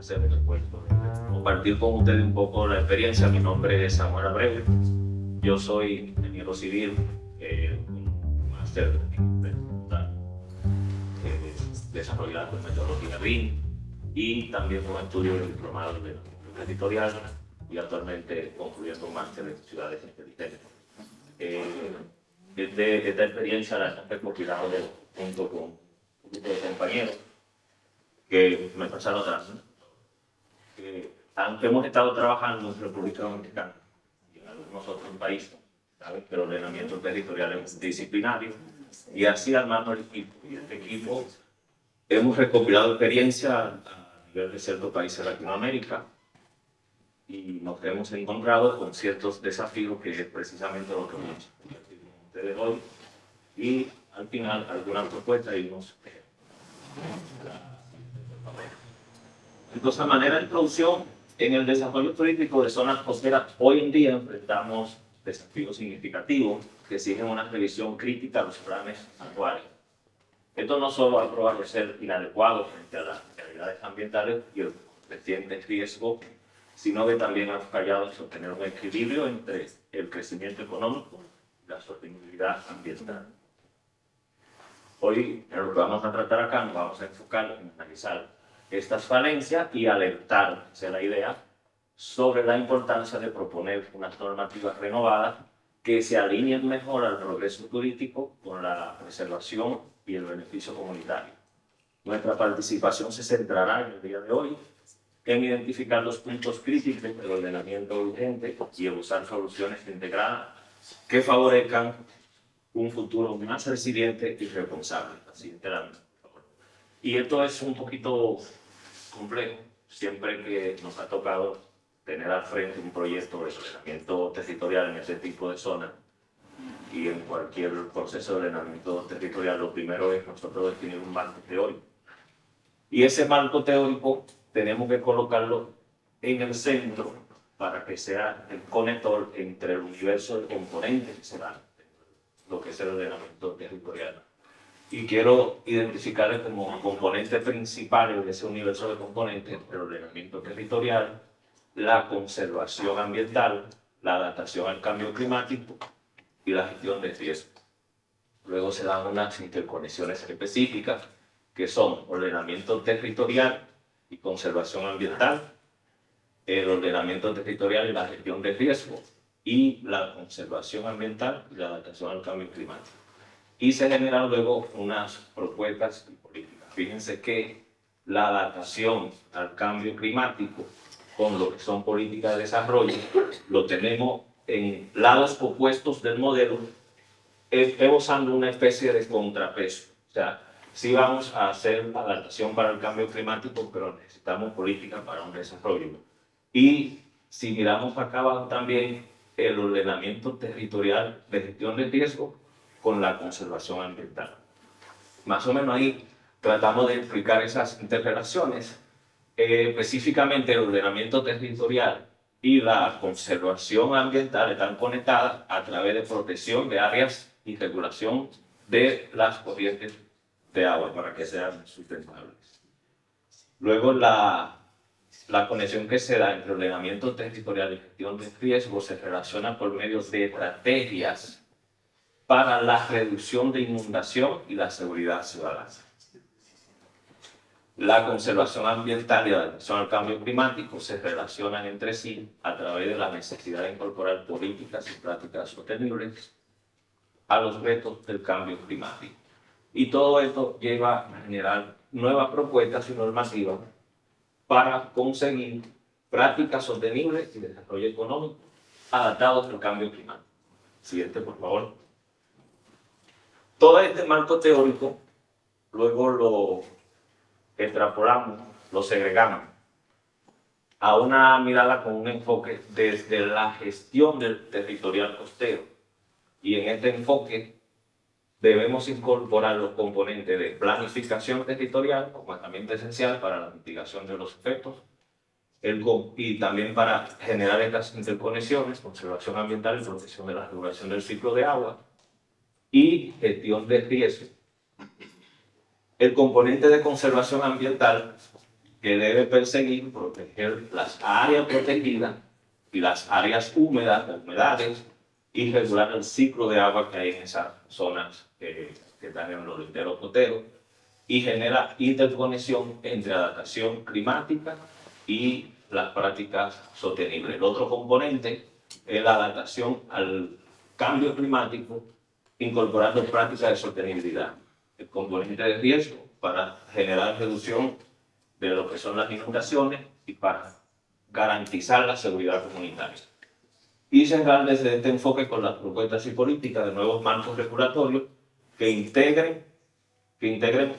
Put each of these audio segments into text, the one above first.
hacer el esfuerzo de compartir con ustedes un poco la experiencia. Mi nombre es Samuel Abreu, yo soy ingeniero civil, un máster desarrollado en metodología BIM y también un estudio de diplomado de territorial y actualmente concluyendo un máster en ciudades inteligentes. Esta experiencia la he recopilado junto con un grupo de compañeros que me pasaron atrás, aunque hemos estado trabajando en República Dominicana y en algunos otros países, ¿sabes? Pero el ordenamiento territorial es disciplinario y así armando el equipo. Y este equipo hemos recopilado experiencia a nivel de ciertos países de Latinoamérica y nos hemos encontrado con ciertos desafíos que es precisamente lo que hemos compartido con ustedes hoy y al final algunas propuestas y unos ejemplos. Entonces, a manera de introducción, en el desarrollo turístico de zonas costeras, hoy en día enfrentamos desafíos significativos que exigen una revisión crítica a los planes actuales. Esto no solo ha probado ser inadecuado frente a las realidades ambientales y el creciente riesgo, sino que también ha fallado en sostener un equilibrio entre el crecimiento económico y la sostenibilidad ambiental. Hoy, en lo que vamos a tratar acá, nos vamos a enfocar en analizar estas falencias y alertar, esa es la idea, sobre la importancia de proponer unas normativas renovadas que se alineen mejor al progreso turístico con la preservación y el beneficio comunitario. Nuestra participación se centrará en el día de hoy en identificar los puntos críticos del ordenamiento urgente y en usar soluciones integradas que favorezcan un futuro más resiliente y responsable. Así enteramente, por favor. Y esto es un poquito complejo, siempre que nos ha tocado tener al frente un proyecto de ordenamiento territorial en ese tipo de zonas y en cualquier proceso de ordenamiento territorial, lo primero es nosotros definir un marco teórico. Y ese marco teórico tenemos que colocarlo en el centro para que sea el conector entre el universo de componentes que se dan, lo que es el ordenamiento territorial. Y quiero identificarles como componentes principales de ese universo de componentes el ordenamiento territorial, la conservación ambiental, la adaptación al cambio climático y la gestión de riesgos. Luego se dan unas interconexiones específicas que son ordenamiento territorial y conservación ambiental, el ordenamiento territorial y la gestión de riesgos y la conservación ambiental y la adaptación al cambio climático. Y se generan luego unas propuestas y políticas. Fíjense que la adaptación al cambio climático con lo que son políticas de desarrollo lo tenemos en lados opuestos del modelo, esbozando una especie de contrapeso. O sea, sí vamos a hacer adaptación para el cambio climático, pero necesitamos políticas para un desarrollo. Y si miramos acá abajo también el ordenamiento territorial de gestión de riesgo con la conservación ambiental. Más o menos ahí tratamos de explicar esas interrelaciones. Específicamente el ordenamiento territorial y la conservación ambiental están conectadas a través de protección de áreas y regulación de las corrientes de agua para que sean sustentables. Luego la conexión que se da entre ordenamiento territorial y gestión de riesgos se relaciona por medio de estrategias para la reducción de inundación y la seguridad ciudadana. La conservación ambiental y la adaptación al cambio climático se relacionan entre sí a través de la necesidad de incorporar políticas y prácticas sostenibles a los retos del cambio climático. Y todo esto lleva a generar nuevas propuestas y normativas para conseguir prácticas sostenibles y desarrollo económico adaptados al cambio climático. Siguiente, por favor. Todo este marco teórico luego lo extrapolamos, lo segregamos a una mirada con un enfoque desde la gestión del territorial costero. Y en este enfoque debemos incorporar los componentes de planificación territorial como herramienta esencial para la mitigación de los efectos y también para generar estas interconexiones, conservación ambiental y protección de la regulación del ciclo de agua y gestión de riesgo. El componente de conservación ambiental que debe perseguir proteger las áreas protegidas y las áreas húmedas, las humedades, y regular el ciclo de agua que hay en esas zonas que están en los linderos costeros, y genera interconexión entre adaptación climática y las prácticas sostenibles. El otro componente es la adaptación al cambio climático, incorporando prácticas de sostenibilidad. El componente de riesgo para generar reducción de lo que son las inundaciones y para garantizar la seguridad comunitaria. Y cerrar desde este enfoque con las propuestas y políticas de nuevos marcos regulatorios que integren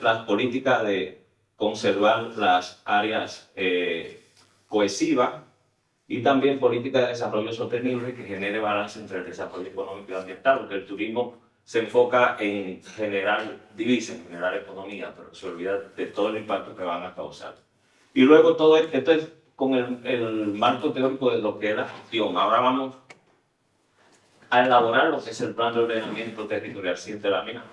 las políticas de conservar las áreas cohesivas y también políticas de desarrollo sostenible que genere balance entre el desarrollo económico y ambiental, porque el turismo se enfoca en generar divisas, en generar economía, pero se olvida de todo el impacto que van a causar. Y luego todo esto es con el marco teórico de lo que es la gestión. Ahora vamos a elaborar lo que es el plan de ordenamiento territorial 7 de la mina.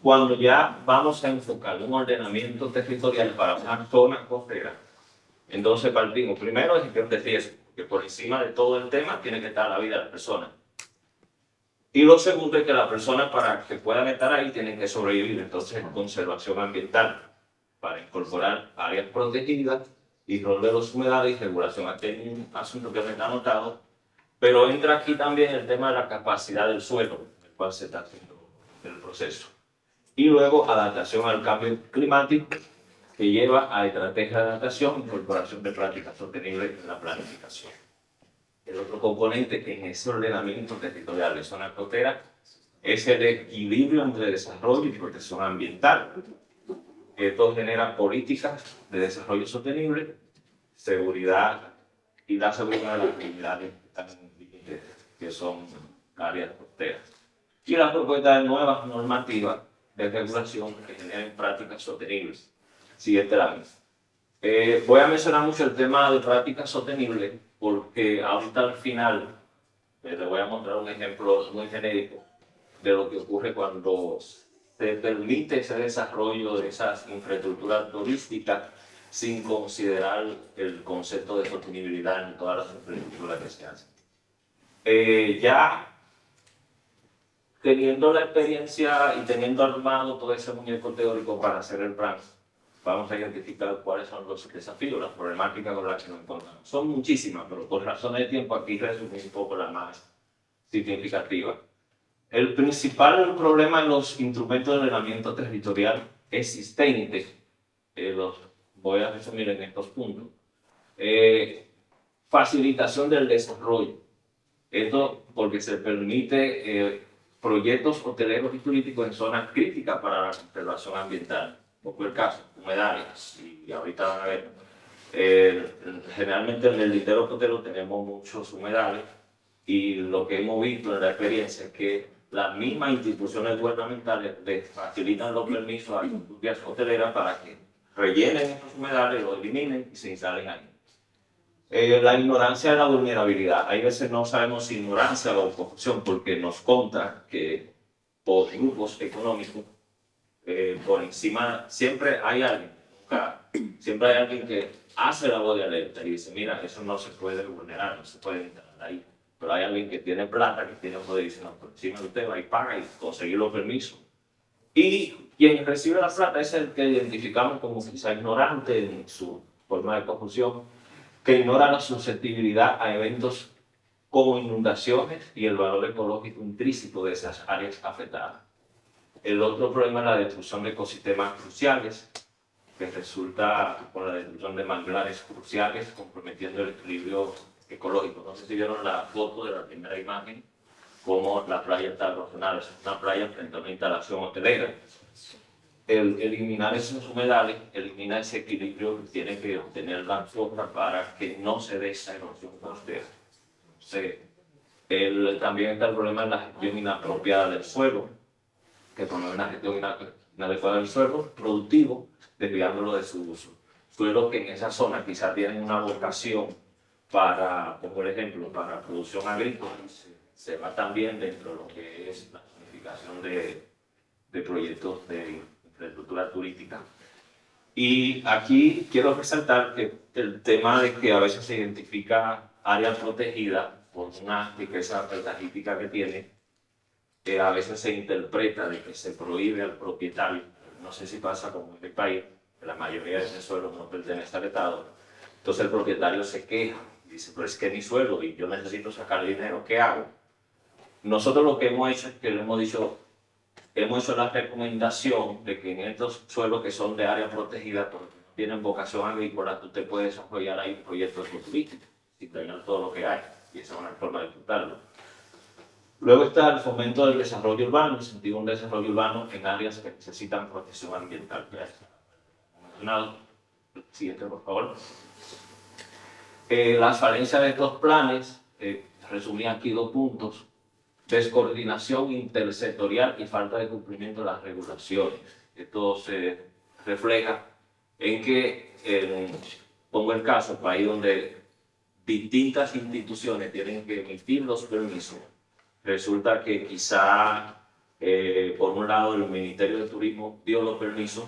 Cuando ya vamos a enfocar un ordenamiento territorial para una zona costera, entonces partimos primero de gestión de riesgo, que por encima de todo el tema tiene que estar la vida de la persona. Y lo segundo es que las personas, para que puedan estar ahí, tienen que sobrevivir. Entonces, conservación ambiental, para incorporar áreas protegidas y rol de los humedales y regulación. Aquí hay un asunto que me está anotado, pero entra aquí también el tema de la capacidad del suelo, en el cual se está haciendo el proceso. Y luego, adaptación al cambio climático, que lleva a estrategias de adaptación, incorporación de prácticas sostenibles en la planificación. El otro componente en ese ordenamiento territorial de zona costera es el equilibrio entre desarrollo y protección ambiental. Esto genera políticas de desarrollo sostenible, seguridad y la seguridad de las actividades que están en límites, que son áreas costeras. Y la propuesta de nuevas normativas de regulación que generen prácticas sostenibles. Siguiente lámina. Voy a mencionar mucho el tema de prácticas sostenibles porque ahorita al final les voy a mostrar un ejemplo muy genérico de lo que ocurre cuando se permite ese desarrollo de esas infraestructuras turísticas sin considerar el concepto de sostenibilidad en todas las infraestructuras que se hacen. Ya teniendo la experiencia y teniendo armado todo ese muñeco teórico para hacer el plan, vamos a identificar cuáles son los desafíos, las problemáticas con las que nos encontramos. Son muchísimas, pero por razones de tiempo aquí resumí un poco las más significativas. El principal problema en los instrumentos de ordenamiento territorial existentes, los voy a resumir en estos puntos. Facilitación del desarrollo. Esto porque se permite proyectos hoteleros y turísticos en zonas críticas para la conservación ambiental. Como el caso, humedales, y ahorita van a ver. Generalmente en el lindero costero tenemos muchos humedales y lo que hemos visto en la experiencia es que las mismas instituciones gubernamentales les facilitan los permisos a las industrias hoteleras para que rellenen estos humedales, los eliminen y se instalen ahí. La ignorancia de la vulnerabilidad. Hay veces no sabemos si ignorancia o confusión porque nos conta que por grupos económicos por encima, siempre hay alguien, siempre hay alguien que hace la voz de alerta y dice, mira, eso no se puede vulnerar, no se puede instalar ahí. Pero hay alguien que tiene plata, que tiene poder y dice, no, por encima de usted va y paga y conseguir los permisos. Y quien recibe la plata es el que identificamos como quizá ignorante en su forma de confusión, que ignora la susceptibilidad a eventos como inundaciones y el valor ecológico intrínseco de esas áreas afectadas. El otro problema es la destrucción de ecosistemas cruciales, que resulta con la destrucción de manglares cruciales, comprometiendo el equilibrio ecológico. No sé si vieron la foto de la primera imagen, como la playa está erosionada, es una playa frente a una instalación hotelera. El eliminar esos humedales elimina ese equilibrio que tiene que obtener la flora para que no se dé esa erosión costera. También está el problema de la gestión inapropiada del suelo, que promueve una gestión inadecuada del suelo productivo, desviándolo de su uso. Suelos que en esa zona quizás tienen una vocación para, por ejemplo, para producción agrícola, se va también dentro de lo que es la planificación de proyectos de infraestructura turística. Y aquí quiero resaltar que el tema de que a veces se identifica área protegida por una riqueza paisajística que tiene, que a veces se interpreta de que se prohíbe al propietario. No sé si pasa como en mi país, que la mayoría de ese suelo no pertenece al Estado. Entonces el propietario se queja, dice, pero es que es mi suelo y yo necesito sacar dinero, ¿qué hago? Nosotros lo que hemos hecho es que le hemos hecho la recomendación de que en estos suelos que son de área protegida, porque no tienen vocación agrícola, tú te puedes desarrollar ahí proyectos turísticos y tener todo lo que hay. Y esa es una forma de disfrutarlo. Luego está el fomento del desarrollo urbano, incentivo un desarrollo urbano en áreas que necesitan protección ambiental. Ya está mencionado. Siguiente, por favor. Las falencias de estos planes, resumí aquí 2 puntos. Descoordinación intersectorial y falta de cumplimiento de las regulaciones. Esto se refleja en que, pongo el caso, país donde distintas instituciones tienen que emitir los permisos, resulta que quizá, por un lado, el Ministerio de Turismo dio los permisos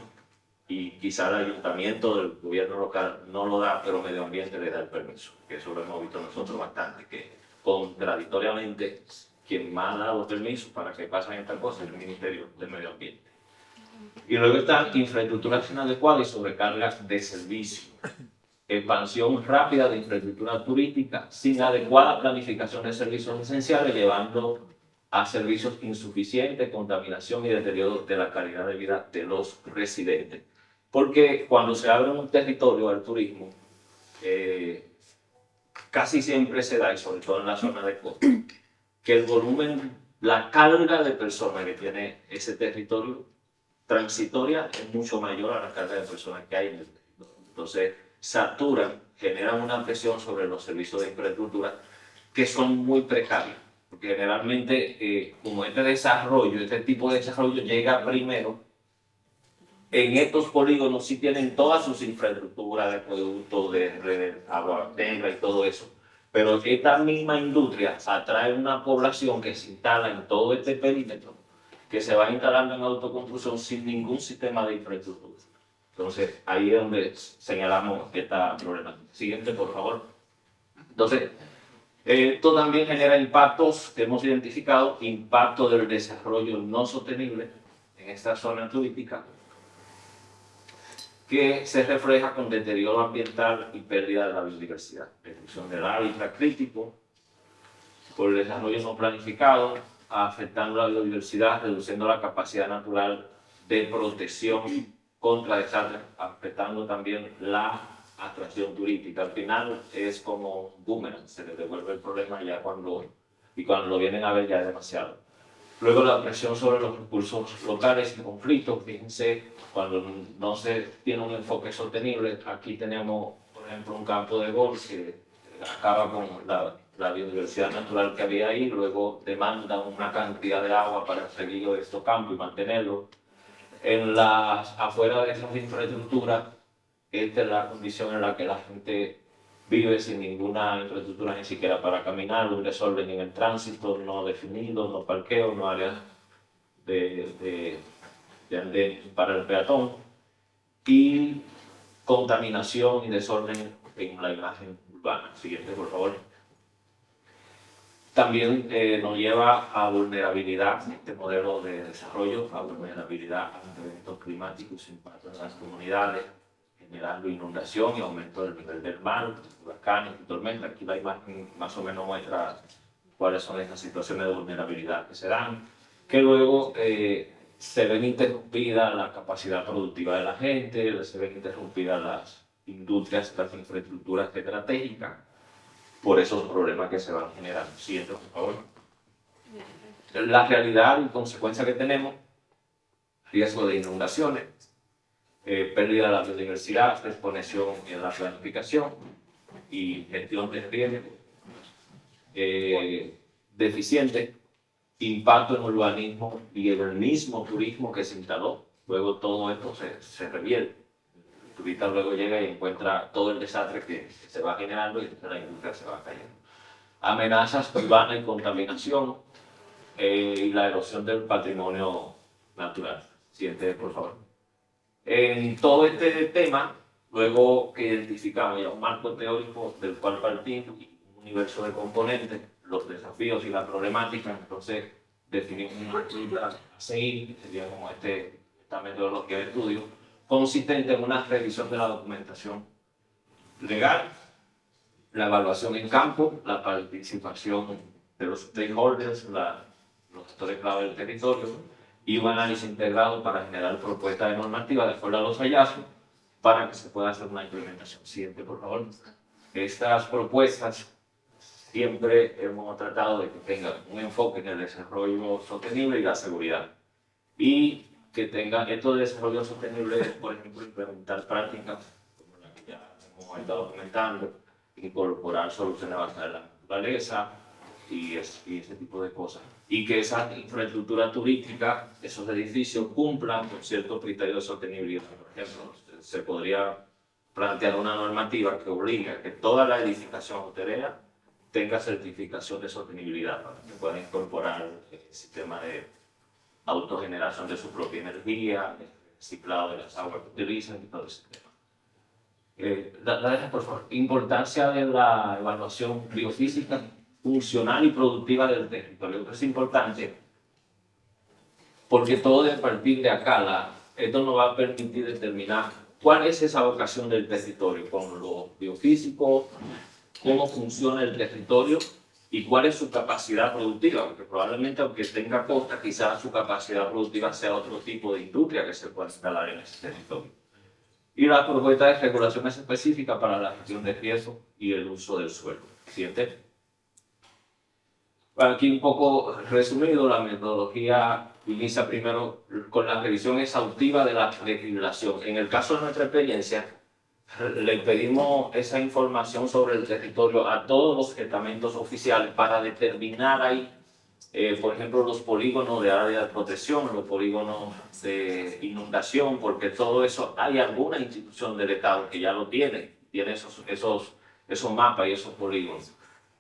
y quizá el ayuntamiento del gobierno local no lo da, pero Medio Ambiente le da el permiso, que eso lo hemos visto nosotros bastante, que contradictoriamente quien más da los permisos para que pasen estas cosas es el Ministerio del Medio Ambiente. Y luego están infraestructuras inadecuadas y sobrecargas de servicio. Expansión rápida de infraestructura turística sin adecuada planificación de servicios esenciales, llevando a servicios insuficientes, contaminación y deterioro de la calidad de vida de los residentes. Porque cuando se abre un territorio al turismo, casi siempre se da, y sobre todo en la zona de costa, que el volumen, la carga de personas que tiene ese territorio transitoria es mucho mayor a la carga de personas que hay en el territorio. Entonces, saturan, generan una presión sobre los servicios de infraestructura que son muy precarios. Porque generalmente, como este tipo de desarrollo llega primero, en estos polígonos sí tienen todas sus infraestructuras de productos, de redes, agua negra y todo eso. Pero esta misma industria atrae una población que se instala en todo este perímetro, que se va instalando en autoconstrucción sin ningún sistema de infraestructura. Entonces, ahí es donde señalamos esta problemática. Siguiente, por favor. Entonces, esto también genera impactos que hemos identificado, impacto del desarrollo no sostenible en esta zona turística, que se refleja con deterioro ambiental y pérdida de la biodiversidad, destrucción del hábitat crítico, por el desarrollo no planificado, afectando la biodiversidad, reduciendo la capacidad natural de protección contra desastres, afectando también la atracción turística. Al final es como un boomerang, se les devuelve el problema ya cuando lo vienen a ver ya es demasiado. Luego la presión sobre los recursos locales y conflictos, fíjense, cuando no se tiene un enfoque sostenible, aquí tenemos, por ejemplo, un campo de golf que acaba con la biodiversidad natural que había ahí, luego demanda una cantidad de agua para seguir estos campos y mantenerlos. Afuera de esas infraestructuras, esta es la condición en la que la gente vive sin ninguna infraestructura ni siquiera para caminar, un desorden en el tránsito, no definido, no parqueo, no áreas de andén para el peatón, y contaminación y desorden en la imagen urbana. Siguiente, por favor. También nos lleva a vulnerabilidad, este modelo de desarrollo, a vulnerabilidad a eventos climáticos, impacto en las comunidades, generando inundación y aumento del nivel del mar, huracanes y tormentas. Aquí la imagen más o menos muestra cuáles son esas situaciones de vulnerabilidad que se dan, que luego se ven interrumpidas la capacidad productiva de la gente, se ven interrumpidas las industrias, las infraestructuras estratégicas, por esos problemas que se van generando. Siguiente, por favor. La realidad y consecuencia que tenemos, riesgo de inundaciones, pérdida de la biodiversidad, desconexión en la planificación y gestión de riesgo deficiente, impacto en el urbanismo y en el mismo turismo que se instaló. Luego todo esto se revierte. El turista luego llega y encuentra todo el desastre que se va generando y la industria se va cayendo. Amenazas urbanas y contaminación y la erosión del patrimonio natural. Siguiente, por favor. En todo este tema, luego que identificamos ya un marco teórico del cual partir, un universo de componentes, los desafíos y la problemática, entonces definimos una ruta a seguir, que sería como esta metodología de estudio, consistente en una revisión de la documentación legal, la evaluación en campo, la participación de los stakeholders, los actores clave del territorio, y un análisis integrado para generar propuestas de normativa de acuerdo a los hallazgos para que se pueda hacer una implementación. Siguiente, por favor. Estas propuestas siempre hemos tratado de que tengan un enfoque en el desarrollo sostenible y la seguridad. Y que tengan esto de desarrollo sostenible, por ejemplo, implementar prácticas como la que ya hemos estado comentando, incorporar soluciones basadas en la naturaleza y ese tipo de cosas. Y que esa infraestructura turística, esos edificios, cumplan con ciertos criterios de sostenibilidad. Por ejemplo, se podría plantear una normativa que obligue a que toda la edificación hotelera tenga certificación de sostenibilidad para que pueda incorporar el sistema de autogeneración de su propia energía, el reciclado de las aguas que utilizan y todo ese tema. La dejas, por favor. Importancia de la evaluación biofísica, funcional y productiva del territorio. Esto es importante porque todo de partir de acá, esto nos va a permitir determinar cuál es esa vocación del territorio, con lo biofísico, cómo funciona el territorio y cuál es su capacidad productiva, porque probablemente aunque tenga costa, quizás su capacidad productiva sea otro tipo de industria que se pueda instalar en ese territorio. Y las propuestas de regulaciones específicas para la gestión de riesgos y el uso del suelo. Siguiente. Aquí un poco resumido, la metodología inicia primero con la revisión exhaustiva de la legislación. En el caso de nuestra experiencia, le pedimos esa información sobre el territorio a todos los estamentos oficiales para determinar ahí, por ejemplo, los polígonos de área de protección, los polígonos de inundación, porque todo eso hay alguna institución del Estado que ya lo tiene esos mapas y esos polígonos.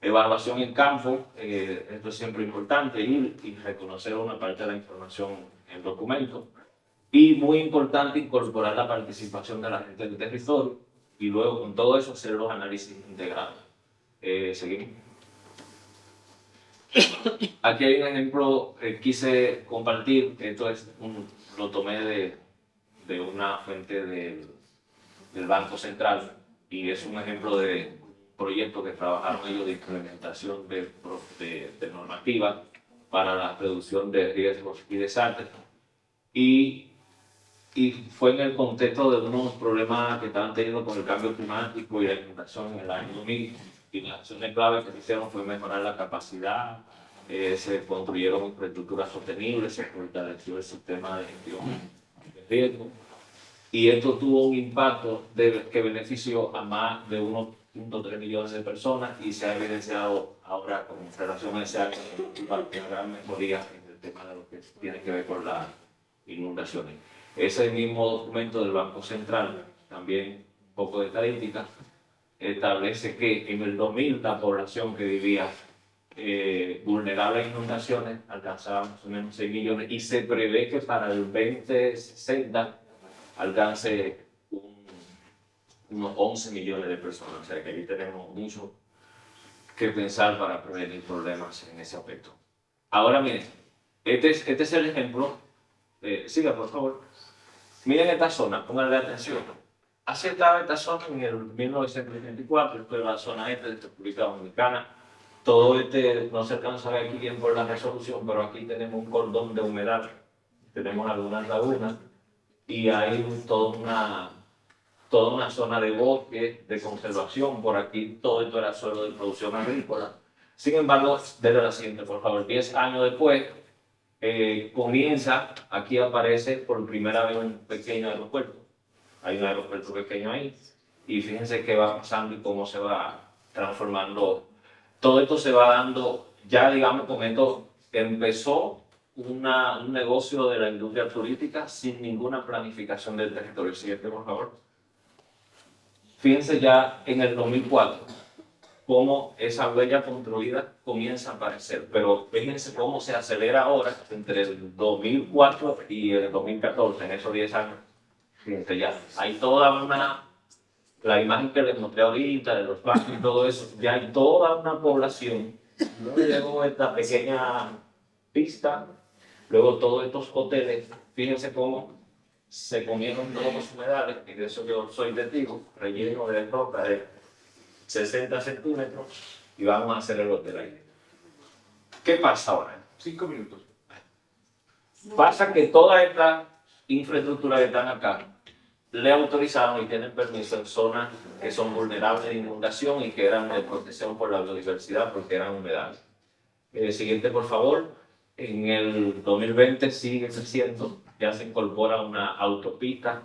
Evaluación en campo, esto es siempre importante, ir y reconocer una parte de la información en el documento. Y muy importante incorporar la participación de la gente del territorio y luego con todo eso hacer los análisis integrados. Seguimos. Aquí hay un ejemplo que quise compartir, lo tomé de una fuente del Banco Central y es un ejemplo de proyecto que trabajaron ellos de implementación de normativa para la reducción de riesgos y desastres. Y fue en el contexto de unos problemas que estaban teniendo con el cambio climático y la inundación en el año 2000. Y las acciones claves que se hicieron fue mejorar la capacidad, se construyeron infraestructuras sostenibles, se fortaleció el sistema de gestión de riesgo. Y esto tuvo un impacto que benefició a más de 1.3 millones de personas y se ha evidenciado ahora con relación a ese año una gran mejoría en el tema de lo que tiene que ver con las inundaciones. Ese mismo documento del Banco Central, también un poco de estadística, establece que en el 2000 la población que vivía vulnerable a inundaciones alcanzaba más o menos 6 millones y se prevé que para el 2060 alcance unos 11 millones de personas. O sea que aquí tenemos mucho que pensar para prevenir problemas en ese aspecto. Ahora miren, este es el ejemplo. Siga, por favor. Miren esta zona, pónganle atención. Así estaba esta zona en el 1924, esto es la zona este de República Dominicana. Todo no se alcanza a ver aquí bien por la resolución, pero aquí tenemos un cordón de humedad, tenemos algunas lagunas y hay toda una zona de bosque, de conservación. Por aquí todo esto era suelo de producción agrícola. Sin embargo, desde la siguiente, por favor, 10 años después, comienza, aquí aparece por primera vez un pequeño aeropuerto. Hay un aeropuerto pequeño ahí y fíjense qué va pasando y cómo se va transformando. Todo esto se va dando, ya digamos, con esto empezó un negocio de la industria turística sin ninguna planificación del territorio. Siguiente, por favor. Fíjense ya en el 2004 cómo esa huella construida comienza a aparecer, pero fíjense cómo se acelera ahora entre el 2004 y el 2014, en esos 10 años. Fíjense, ya hay toda una, la imagen que les mostré ahorita de los barrios y todo eso, ya hay toda una población. Luego esta pequeña pista, luego todos estos hoteles, fíjense cómo se comieron todos los humedales, y de eso yo soy testigo, relleno de roca de 60 centímetros, y vamos a hacer el hotel ahí. ¿Qué pasa ahora? 5 minutos. Pasa que toda esta infraestructura que están acá, le autorizaron y tienen permiso en zonas que son vulnerables de inundación y que eran de protección por la biodiversidad porque eran humedales. Siguiente, por favor. En el 2020 sigue creciendo, ya se incorpora una autopista.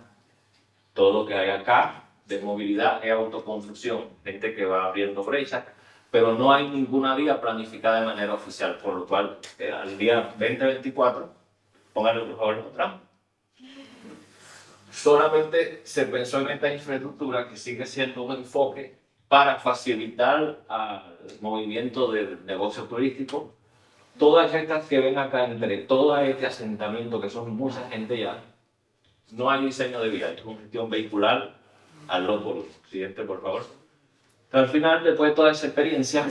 Todo lo que hay acá de movilidad es autoconstrucción, gente que va abriendo brechas, pero no hay ninguna vía planificada de manera oficial, por lo cual al día 2024, pónganle por favor otra. Solamente se pensó en esta infraestructura que sigue siendo un enfoque para facilitar el movimiento del negocio turístico. Todas estas que ven acá, entre todo este asentamiento, que son mucha gente ya, no hay diseño de vía, es congestión vehicular al lóbulo. Siguiente, por favor. Al final, después de toda esa experiencia,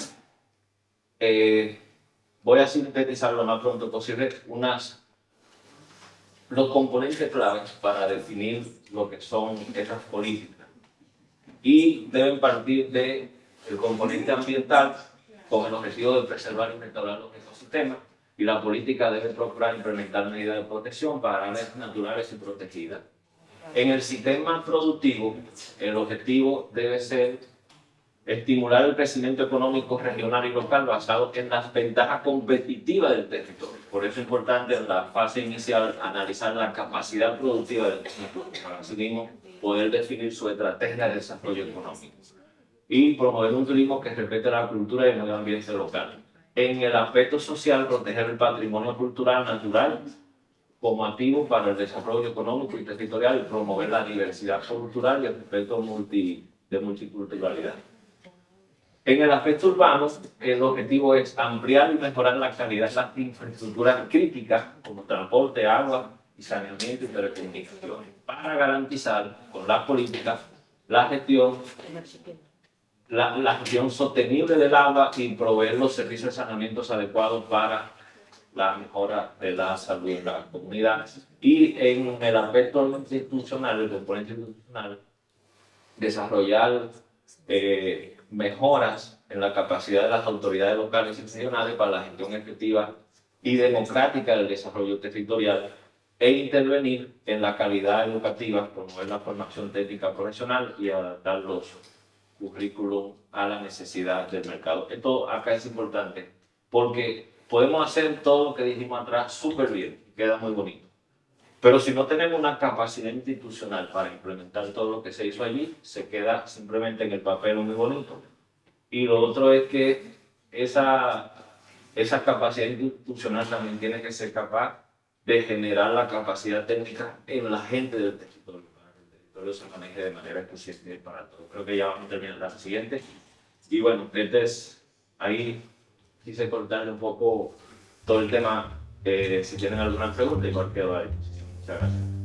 voy a sintetizar lo más pronto posible los componentes claves para definir lo que son esas políticas. Y deben partir del componente ambiental con el objetivo de preservar y restaurar los ecosistemas, y la política debe procurar implementar medidas de protección para áreas naturales y protegidas. En el sistema productivo, el objetivo debe ser estimular el crecimiento económico regional y local basado en las ventajas competitivas del territorio. Por eso es importante en la fase inicial analizar la capacidad productiva del territorio, para así mismo poder definir su estrategia de desarrollo económico y promover un turismo que respete la cultura y el medio ambiente local. En el aspecto social, proteger el patrimonio cultural natural como activo para el desarrollo económico y territorial y promover la diversidad cultural y el respeto de multiculturalidad. En el aspecto urbano, el objetivo es ampliar y mejorar la calidad de las infraestructuras críticas como transporte, agua y saneamiento y telecomunicaciones para garantizar con las políticas la gestión sostenible del agua y proveer los servicios de saneamiento adecuados para la mejora de la salud de la comunidad. Y en el aspecto institucional, el componente institucional, desarrollar mejoras en la capacidad de las autoridades locales y regionales para la gestión efectiva y democrática del desarrollo territorial e intervenir en la calidad educativa, promover la formación técnica profesional y adaptar los currículum a la necesidad del mercado. Esto acá es importante porque podemos hacer todo lo que dijimos atrás súper bien, queda muy bonito. Pero si no tenemos una capacidad institucional para implementar todo lo que se hizo allí, se queda simplemente en el papel muy bonito. Y lo otro es que esa capacidad institucional también tiene que ser capaz de generar la capacidad técnica en la gente del territorio, para que el territorio se maneje de manera eficiente para todo. Creo que ya vamos a terminar la siguiente. Y bueno, entonces ahí quise cortarle un poco todo el tema. Si tienen alguna pregunta, igual quedo ahí. Muchas gracias.